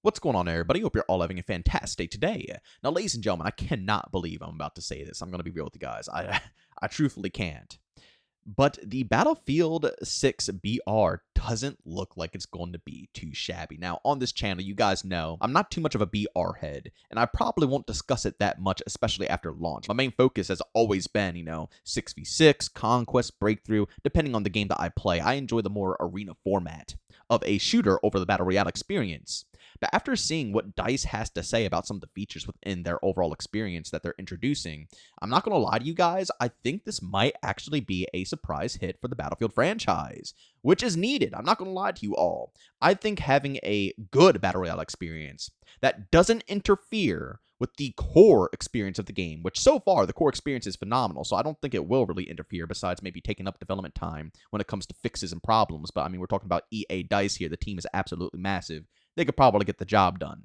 What's going on, everybody? Hope you're all having a fantastic day today. Now, ladies and gentlemen, I cannot believe I'm about to say this. I'm going to be real with you guys. I truthfully can't. But the Battlefield 6 BR doesn't look like it's going to be too shabby. Now, on this channel, you guys know I'm not too much of a BR head, and I probably won't discuss it that much, especially after launch. My main focus has always been, 6v6, Conquest, Breakthrough, depending on the game that I play. I enjoy the more arena format of a shooter over the Battle Royale experience. But after seeing what DICE has to say about some of the features within their overall experience that they're introducing, I'm not going to lie to you guys, I think this might actually be a surprise hit for the Battlefield franchise, which is needed. I'm not going to lie to you all. I think having a good Battle Royale experience that doesn't interfere with the core experience of the game, which so far the core experience is phenomenal, so I don't think it will really interfere besides maybe taking up development time when it comes to fixes and problems. But I mean, we're talking about EA DICE here. The team is absolutely massive. They could probably get the job done.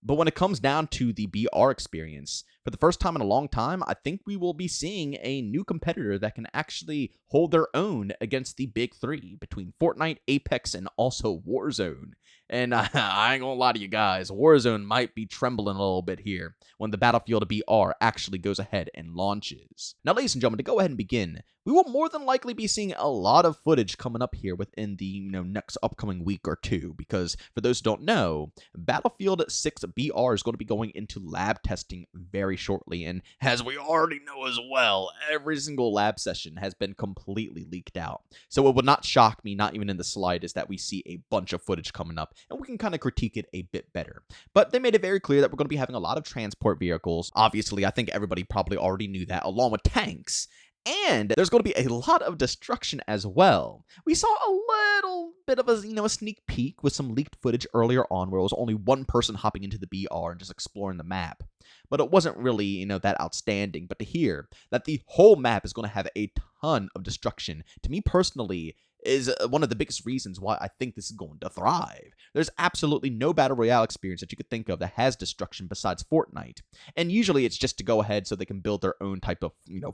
But when it comes down to the BR experience, for the first time in a long time, I think we will be seeing a new competitor that can actually hold their own against the big three between Fortnite, Apex, and also Warzone. And I ain't gonna lie to you guys, Warzone might be trembling a little bit here when the Battlefield BR actually goes ahead and launches. Now, ladies and gentlemen, to go ahead and begin, we will more than likely be seeing a lot of footage coming up here within the next upcoming week or two, because for those who don't know, Battlefield 6 BR is going to be going into lab testing very shortly, and as we already know as well, every single lab session has been completely leaked out. So it would not shock me, not even in the slightest, that we see a bunch of footage coming up, and we can kind of critique it a bit better. But they made it very clear that we're going to be having a lot of transport vehicles. Obviously, I think everybody probably already knew that, along with tanks. And there's going to be a lot of destruction as well. We saw a little bit of a sneak peek with some leaked footage earlier on where it was only one person hopping into the BR and just exploring the map. But it wasn't really, that outstanding. But to hear that the whole map is going to have a ton of destruction, to me personally, is one of the biggest reasons why I think this is going to thrive. There's absolutely no Battle Royale experience that you could think of that has destruction besides Fortnite. And usually it's just to go ahead so they can build their own type of,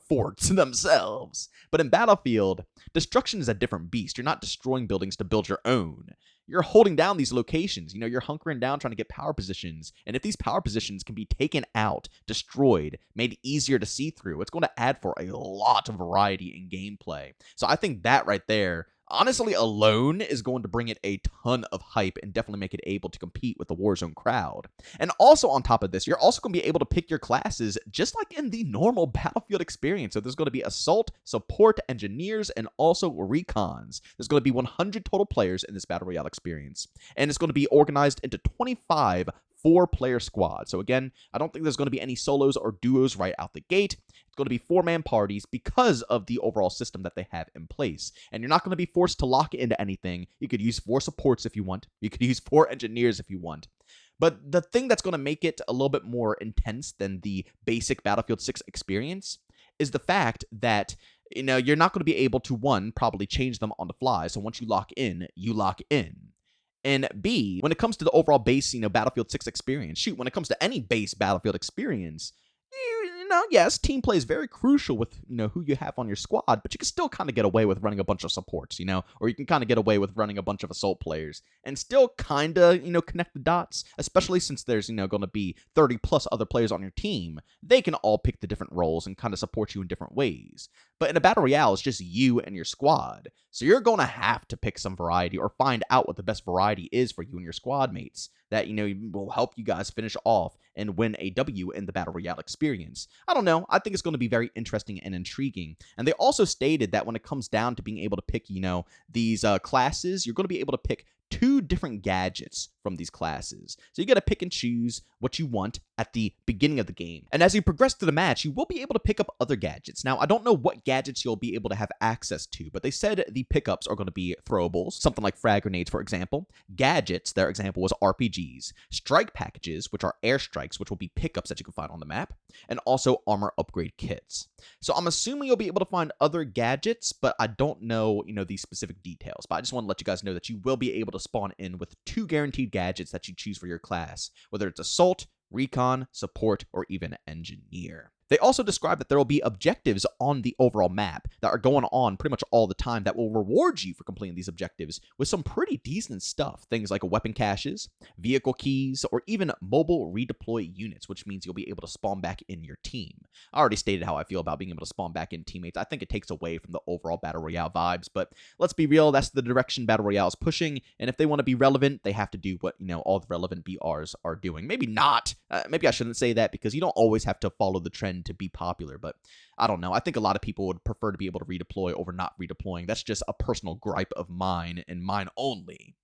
forts themselves. But in Battlefield, destruction is a different beast. You're not destroying buildings to build your own. You're holding down these locations. You're hunkering down trying to get power positions. And if these power positions can be taken out, destroyed, made easier to see through, it's going to add for a lot of variety in gameplay. So I think that right there, honestly, alone is going to bring it a ton of hype and definitely make it able to compete with the Warzone crowd. And also on top of this, you're also going to be able to pick your classes just like in the normal Battlefield experience. So there's going to be Assault, Support, Engineers, and also Recons. There's going to be 100 total players in this Battle Royale experience. And it's going to be organized into 25 4-player squads. So again, I don't think there's going to be any solos or duos right out the gate. It's going to be 4-man parties because of the overall system that they have in place. And you're not going to be forced to lock into anything. You could use 4 supports if you want. You could use 4 engineers if you want. But the thing that's going to make it a little bit more intense than the basic Battlefield 6 experience is the fact that you're not going to be able to, one, probably change them on the fly. So once you lock in, you lock in. And B, when it comes to the overall base, Battlefield 6 experience, when it comes to any base Battlefield experience, yes, team play is very crucial with, who you have on your squad, but you can still kind of get away with running a bunch of supports, or you can kind of get away with running a bunch of assault players and still kind of, connect the dots, especially since there's, going to be 30 plus other players on your team. They can all pick the different roles and kind of support you in different ways. But in a Battle Royale, it's just you and your squad. So you're going to have to pick some variety or find out what the best variety is for you and your squad mates that, will help you guys finish off and win a W in the Battle Royale experience. I don't know. I think it's going to be very interesting and intriguing. And they also stated that when it comes down to being able to pick, these classes, you're going to be able to pick 2 different gadgets from these classes. So you got to pick and choose what you want at the beginning of the game. And as you progress through the match, you will be able to pick up other gadgets. Now, I don't know what gadgets you'll be able to have access to, but they said the pickups are going to be throwables, something like frag grenades, for example. Gadgets, their example was RPGs. Strike packages, which are airstrikes, which will be pickups that you can find on the map. And also armor upgrade kits. So I'm assuming you'll be able to find other gadgets, but I don't know, these specific details. But I just want to let you guys know that you will be able to spawn in with 2 guaranteed gadgets that you choose for your class, whether it's Assault, Recon, Support, or even Engineer. They also describe that there will be objectives on the overall map that are going on pretty much all the time that will reward you for completing these objectives with some pretty decent stuff. Things like weapon caches, vehicle keys, or even mobile redeploy units, which means you'll be able to spawn back in your team. I already stated how I feel about being able to spawn back in teammates. I think it takes away from the overall Battle Royale vibes, but let's be real, that's the direction Battle Royale is pushing, and if they want to be relevant, they have to do what, all the relevant BRs are doing. Maybe not. Maybe I shouldn't say that, because you don't always have to follow the trend to be popular, but I don't know. I think a lot of people would prefer to be able to redeploy over not redeploying. That's just a personal gripe of mine and mine only.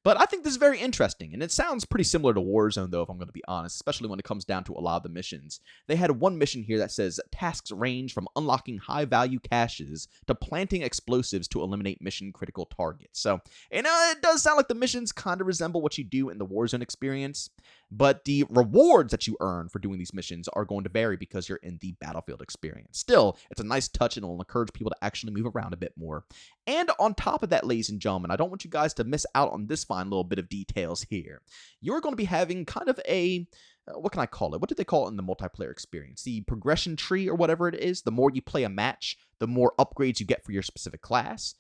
But I think this is very interesting, and it sounds pretty similar to Warzone, though, if I'm going to be honest, especially when it comes down to a lot of the missions. They had one mission here that says, tasks range from unlocking high-value caches to planting explosives to eliminate mission-critical targets. So, it does sound like the missions kind of resemble what you do in the Warzone experience, but the rewards that you earn for doing these missions are going to vary because you're in the Battlefield experience. Still, it's a nice touch, and it'll encourage people to actually move around a bit more. And on top of that, ladies and gentlemen, I don't want you guys to miss out on this fine little bit of details here. You're going to be having kind of a, what can I call it? What did they call it in the multiplayer experience? The progression tree or whatever it is. The more you play a match, the more upgrades you get for your specific class.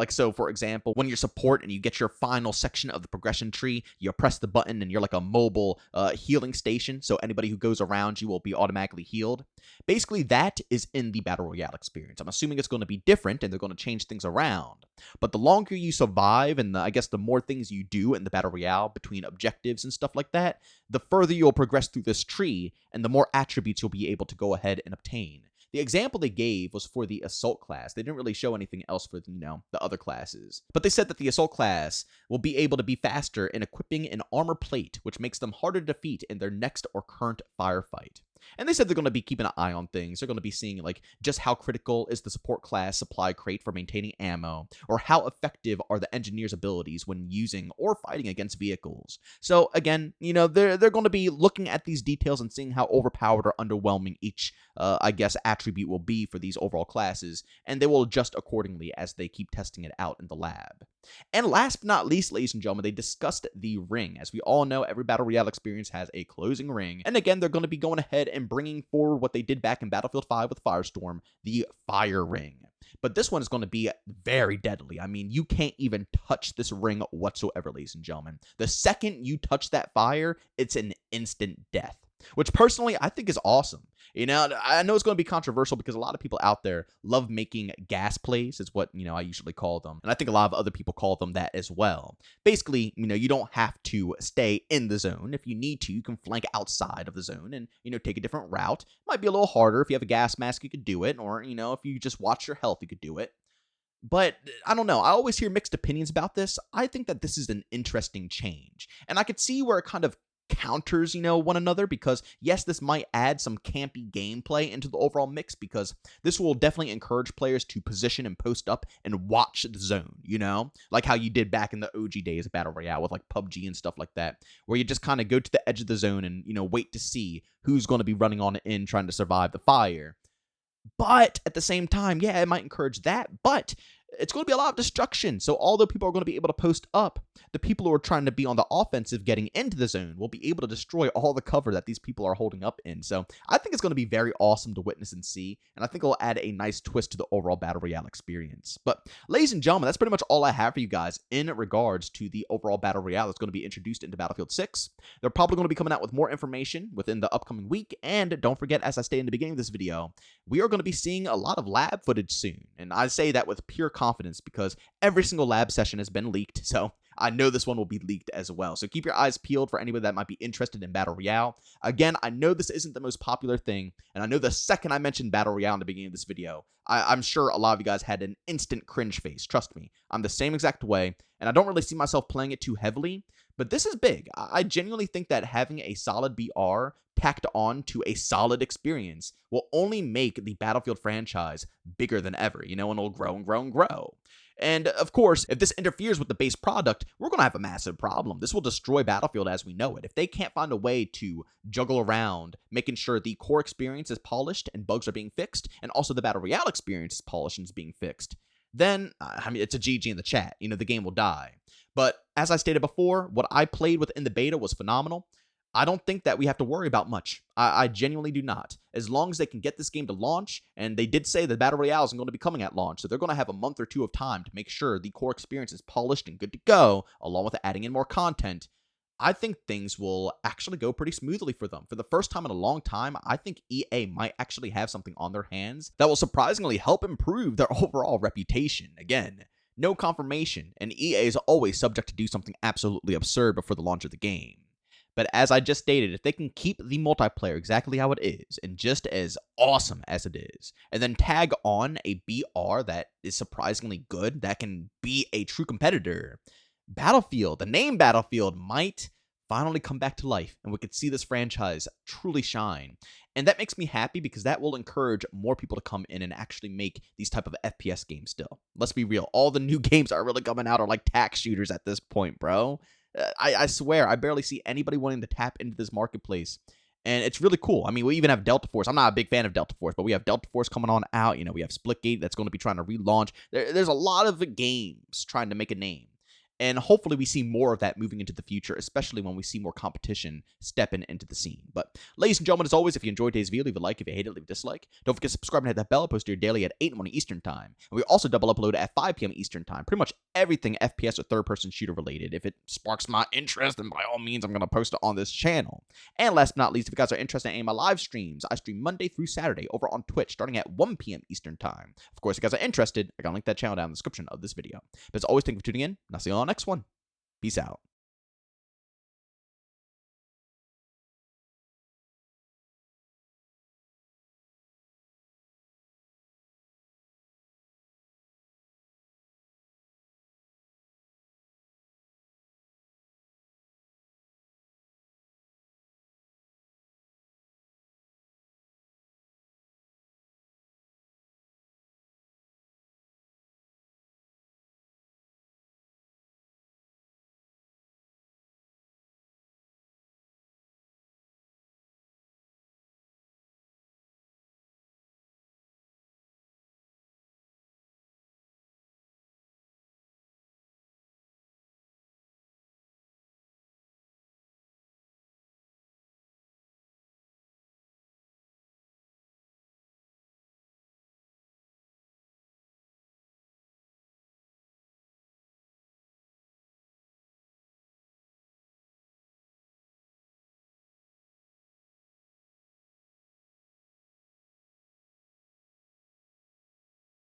So for example, when you're support and you get your final section of the progression tree, you press the button and you're like a mobile healing station. So anybody who goes around you will be automatically healed. Basically, that is in the Battle Royale experience. I'm assuming it's going to be different and they're going to change things around. But the longer you survive and I guess the more things you do in the Battle Royale between objectives and stuff like that, the further you'll progress through this tree and the more attributes you'll be able to go ahead and obtain. The example they gave was for the Assault class. They didn't really show anything else for, the other classes. But they said that the Assault class will be able to be faster in equipping an armor plate, which makes them harder to defeat in their next or current firefight. And they said they're going to be keeping an eye on things. They're going to be seeing, just how critical is the support class supply crate for maintaining ammo, or how effective are the engineer's abilities when using or fighting against vehicles. So, again, they're going to be looking at these details and seeing how overpowered or underwhelming each, attribute will be for these overall classes, and they will adjust accordingly as they keep testing it out in the lab. And last but not least, ladies and gentlemen, they discussed the ring. As we all know, every Battle Royale experience has a closing ring. And again, they're going to be going ahead and bringing forward what they did back in Battlefield 5 with Firestorm, the fire ring. But this one is going to be very deadly. I mean, you can't even touch this ring whatsoever, ladies and gentlemen. The second you touch that fire, it's an instant death, which personally I think is awesome. I know it's going to be controversial because a lot of people out there love making gas plays, is what, I usually call them. And I think a lot of other people call them that as well. Basically, you don't have to stay in the zone. If you need to, you can flank outside of the zone and, take a different route. It might be a little harder. If you have a gas mask, you could do it. Or, if you just watch your health, you could do it. But I don't know. I always hear mixed opinions about this. I think that this is an interesting change. And I could see where it kind of counters, one another, because yes, this might add some campy gameplay into the overall mix, because this will definitely encourage players to position and post up and watch the zone, like how you did back in the OG days of Battle Royale with PUBG and stuff like that, where you just kind of go to the edge of the zone and, wait to see who's going to be running on in trying to survive the fire. But at the same time, yeah, it might encourage that, but it's going to be a lot of destruction. So although people are going to be able to post up, the people who are trying to be on the offensive getting into the zone will be able to destroy all the cover that these people are holding up in. So I think it's going to be very awesome to witness and see, and I think it'll add a nice twist to the overall Battle Royale experience. But ladies and gentlemen, that's pretty much all I have for you guys in regards to the overall Battle Royale that's going to be introduced into Battlefield 6. They're probably going to be coming out with more information within the upcoming week, and don't forget, as I stated in the beginning of this video, we are going to be seeing a lot of lab footage soon, and I say that with pure confidence because every single lab session has been leaked, so I know this one will be leaked as well. So keep your eyes peeled for anybody that might be interested in Battle Royale. Again, I know this isn't the most popular thing, and I know the second I mentioned Battle Royale in the beginning of this video, I'm sure a lot of you guys had an instant cringe face. Trust me, I'm the same exact way, and I don't really see myself playing it too heavily, but this is big. I genuinely think that having a solid BR tacked on to a solid experience will only make the Battlefield franchise bigger than ever, and it'll grow and grow and grow. And of course, if this interferes with the base product, we're going to have a massive problem. This will destroy Battlefield as we know it. If they can't find a way to juggle around making sure the core experience is polished and bugs are being fixed, and also the Battle Royale experience is polished and is being fixed, then, it's a GG in the chat. The game will die. But as I stated before, what I played within the beta was phenomenal. I don't think that we have to worry about much. I genuinely do not. As long as they can get this game to launch, and they did say the Battle Royale isn't going to be coming at launch, so they're going to have a month or two of time to make sure the core experience is polished and good to go, along with adding in more content. I think things will actually go pretty smoothly for them. For the first time in a long time, I think EA might actually have something on their hands that will surprisingly help improve their overall reputation. Again, no confirmation, and EA is always subject to do something absolutely absurd before the launch of the game. But as I just stated, if they can keep the multiplayer exactly how it is, and just as awesome as it is, and then tag on a BR that is surprisingly good, that can be a true competitor, Battlefield, the name Battlefield, might finally come back to life, and we could see this franchise truly shine. And that makes me happy because that will encourage more people to come in and actually make these type of FPS games still. Let's be real. All the new games that are really coming out are like tax shooters at this point, bro. I swear, I barely see anybody wanting to tap into this marketplace. And it's really cool. I mean, we even have Delta Force. I'm not a big fan of Delta Force, but we have Delta Force coming on out. We have Splitgate that's going to be trying to relaunch. There's a lot of games trying to make a name. And hopefully we see more of that moving into the future, especially when we see more competition stepping into the scene. But ladies and gentlemen, as always, if you enjoyed today's video, leave a like. If you hate it, leave a dislike. Don't forget to subscribe and hit that bell. I post here daily at 8 in the morning Eastern Time. And we also double upload at 5 p.m. Eastern Time. Pretty much everything FPS or third-person shooter related. If it sparks my interest, then by all means, I'm going to post it on this channel. And last but not least, if you guys are interested in any of my live streams, I stream Monday through Saturday over on Twitch, starting at 1 p.m. Eastern Time. Of course, if you guys are interested, I got to link that channel down in the description of this video. But as always, thank you for tuning in, and I'll see you on the next one. Peace out.